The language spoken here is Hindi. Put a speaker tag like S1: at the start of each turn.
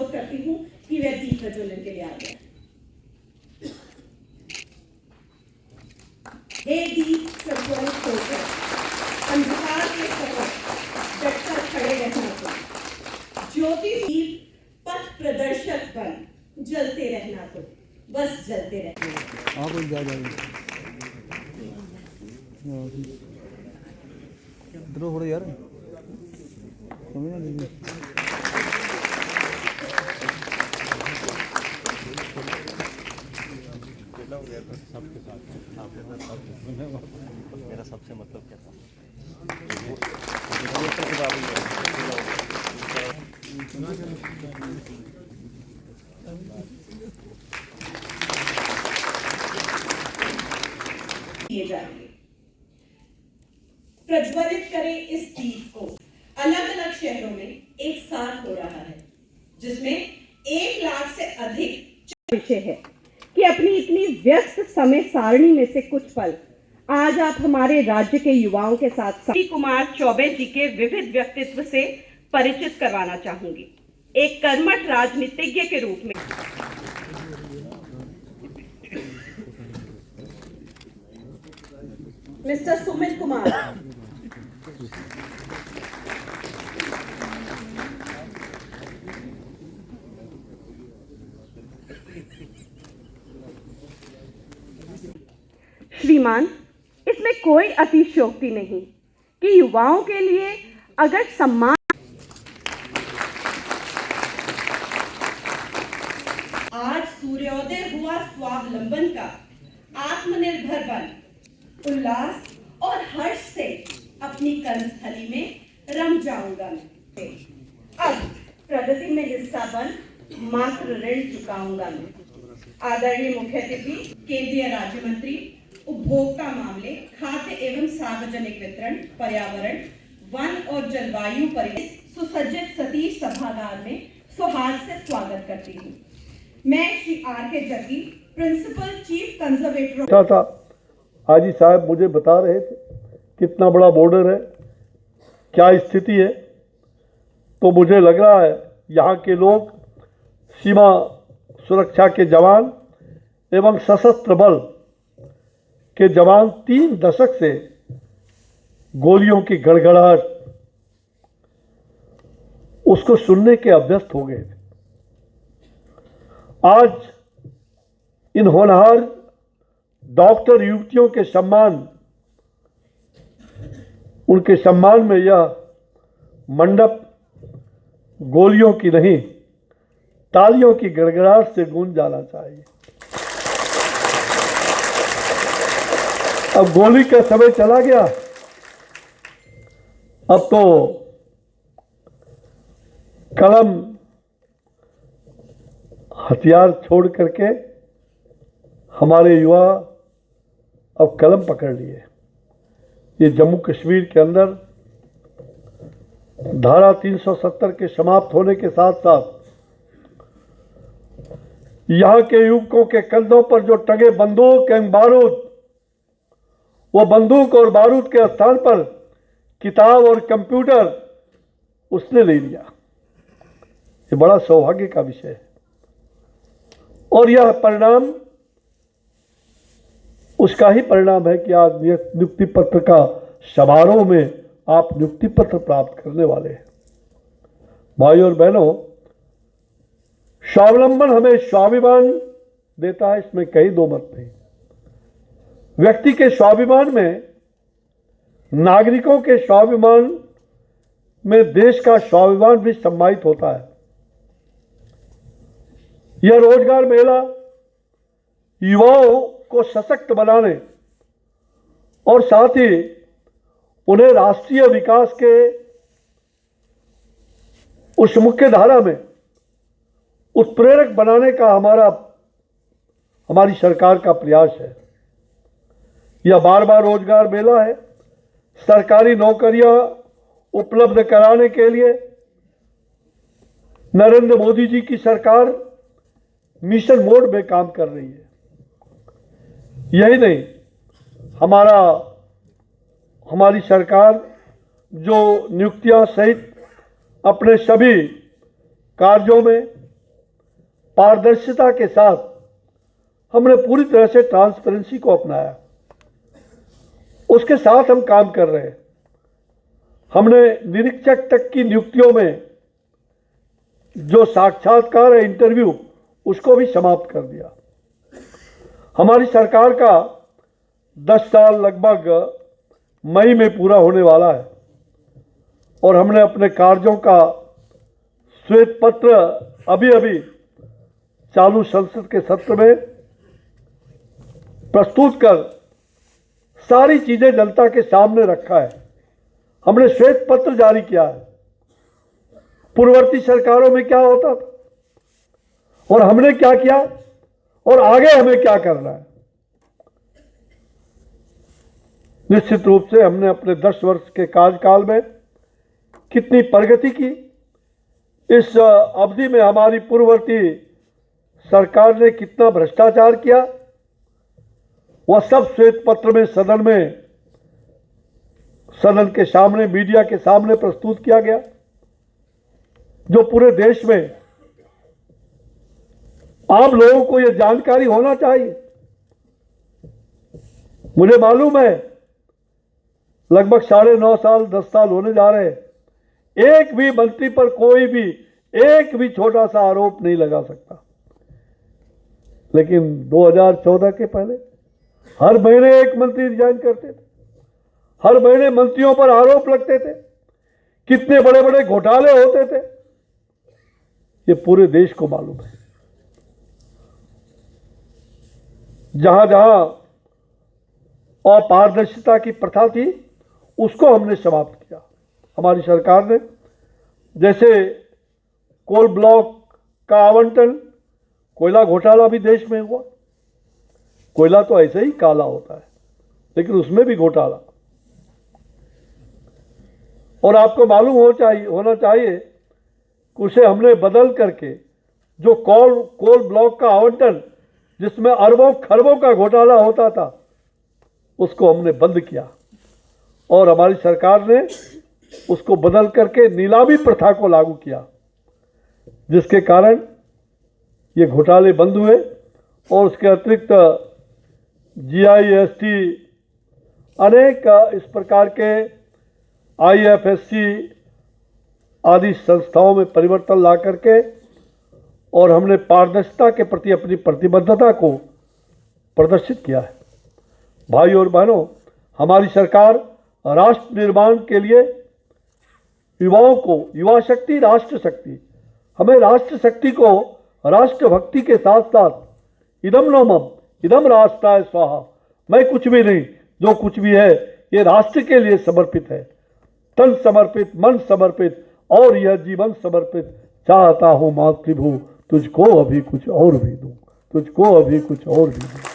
S1: अनुरोध करती हूँ कि वह दीप प्रज्वलन के लिए आ जाए। हे दीप प्रज्वलित होकर अंधकार के समक्ष डटकर खड़े रहना तो, ज्योति दीप पथ प्रदर्शक बन जलते रहना तो, बस जलते रहना।
S2: आप जा जाइए इधर हो यार, समझ ना लीजिए।
S3: सबके साथ मेरा सबसे मतलब क्या था,
S1: किए जाएंगे। प्रज्वलित करें इस दीप को। अलग अलग शहरों में एक साथ हो रहा है, जिसमें 1 लाख से अधिक विषय है कि अपनी इतनी व्यस्त समय सारणी में से कुछ पल आज आप हमारे राज्य के युवाओं के साथ श्री कुमार चौबे जी के विविध व्यक्तित्व से परिचित करवाना चाहूंगी। एक कर्मठ राजनीतिज्ञ के रूप में मिस्टर सुमित कुमार, श्रीमान, इसमें कोई अतिशयोक्ति नहीं कि युवाओं के लिए अगर सम्मान आज सूर्योदय हुआ स्वावलंबन का, आत्मनिर्भर बन उल्लास और हर्ष से अपनी कर्मस्थली में रम जाऊंगा मैं। अब प्रगति में हिस्सा बन मात्र ऋण चुकाऊंगा मैं। आदरणीय मुख्य अतिथि, केंद्रीय राज्य मंत्री, उपभोक्ता मामले, खाद्य एवं सार्वजनिक वितरण, पर्यावरण, वन और जलवायु परिवेश सुसज्जित सतीश सभागार में सौहार्द से स्वागत करती हूँ। मैं Shri R.K. Jaggi, principal chief conservator
S4: था। हाजी साहब मुझे बता रहे थे कितना बड़ा बॉर्डर है, क्या स्थिति है, तो मुझे लग रहा है यहाँ के लोग सीमा सुरक्षा के जवान एवं सशस्त्र बल के जवान 3 दशक से गोलियों की गड़गड़ाहट उसको सुनने के अभ्यस्त हो गए थे। आज इन होनहार डॉक्टर युवतियों के सम्मान, उनके सम्मान में यह मंडप गोलियों की नहीं, तालियों की गड़गड़ाहट से गूंज जाना चाहिए। अब गोली का समय चला गया, अब तो कलम हथियार छोड़ करके हमारे युवा अब कलम पकड़ लिए। ये जम्मू कश्मीर के अंदर धारा 370 के समाप्त होने के साथ साथ यहाँ के युवकों के कंधों पर जो टंगे बंदूक एवं बारूद, वो बंदूक और बारूद के स्थान पर किताब और कंप्यूटर उसने ले लिया। ये बड़ा सौभाग्य का विषय है और यह परिणाम उसका ही परिणाम है कि आज नियुक्ति पत्र का समारोह में आप नियुक्ति पत्र प्राप्त करने वाले हैं। भाइयों और बहनों, स्वावलंबन हमें स्वाभिमान देता है, इसमें कहीं दो मत नहीं। व्यक्ति के स्वाभिमान में, नागरिकों के स्वाभिमान में देश का स्वाभिमान भी सम्मानित होता है। यह रोजगार मेला युवाओं को सशक्त बनाने और साथ ही उन्हें राष्ट्रीय विकास के उस मुख्य धारा में उत्प्रेरक बनाने का हमारी सरकार का प्रयास है। यह बार बार रोजगार मेला है। सरकारी नौकरियां उपलब्ध कराने के लिए नरेंद्र मोदी जी की सरकार मिशन मोड में काम कर रही है। यही नहीं, हमारी सरकार जो नियुक्तियां सहित अपने सभी कार्यों में पारदर्शिता के साथ हमने पूरी तरह से ट्रांसपेरेंसी को अपनाया। उसके साथ हम काम कर रहे हैं। हमने निरीक्षक तक की नियुक्तियों में जो साक्षात्कार है, इंटरव्यू, उसको भी समाप्त कर दिया। हमारी सरकार का 10 साल लगभग मई में पूरा होने वाला है और हमने अपने कार्यों का श्वेत पत्र अभी अभी चालू संसद के सत्र में प्रस्तुत कर सारी चीजें जनता के सामने रखा है। हमने श्वेत पत्र जारी किया है। पूर्ववर्ती सरकारों में क्या होता था और हमने क्या किया और आगे हमें क्या करना है। निश्चित रूप से हमने अपने 10 वर्ष के कार्यकाल में कितनी प्रगति की, इस अवधि में हमारी पूर्ववर्ती सरकार ने कितना भ्रष्टाचार किया, वह सब श्वेत पत्र में सदन के सामने, मीडिया के सामने प्रस्तुत किया गया, जो पूरे देश में आम लोगों को यह जानकारी होना चाहिए। मुझे मालूम है लगभग 9.5 साल 10 साल होने जा रहे हैं, एक भी मंत्री पर कोई भी एक भी छोटा सा आरोप नहीं लगा सकता। लेकिन 2014 के पहले हर महीने एक मंत्री रिजाइन करते थे, हर महीने मंत्रियों पर आरोप लगते थे, कितने बड़े बड़े घोटाले होते थे, ये पूरे देश को मालूम है। जहां जहां अपारदर्शिता की प्रथा थी उसको हमने समाप्त किया। हमारी सरकार ने, जैसे कोल ब्लॉक का आवंटन, कोयला घोटाला भी देश में हुआ। कोयला तो ऐसे ही काला होता है, लेकिन उसमें भी घोटाला। और आपको मालूम होना चाहिए कि उसे हमने बदल करके जो कोल ब्लॉक का आवंटन, जिसमें अरबों खरबों का घोटाला होता था, उसको हमने बंद किया और हमारी सरकार ने उसको बदल करके नीलामी प्रथा को लागू किया, जिसके कारण ये घोटाले बंद हुए। और उसके अतिरिक्त GIST, अनेक इस प्रकार के IFSC आदि संस्थाओं में परिवर्तन ला करके और हमने पारदर्शिता के प्रति अपनी प्रतिबद्धता को प्रदर्शित किया है। भाई और बहनों, हमारी सरकार राष्ट्र निर्माण के लिए युवाओं को, युवा शक्ति राष्ट्र शक्ति, हमें राष्ट्र शक्ति को राष्ट्रभक्ति के साथ साथ इदम नोमम इदम राष्ट्राय स्वाहा, मैं कुछ भी नहीं, जो कुछ भी है ये राष्ट्र के लिए समर्पित है, तन समर्पित, मन समर्पित और यह जीवन समर्पित, चाहता हूं मातृभू तुझको अभी कुछ और भी दूं, तुझको अभी कुछ और भी दूं।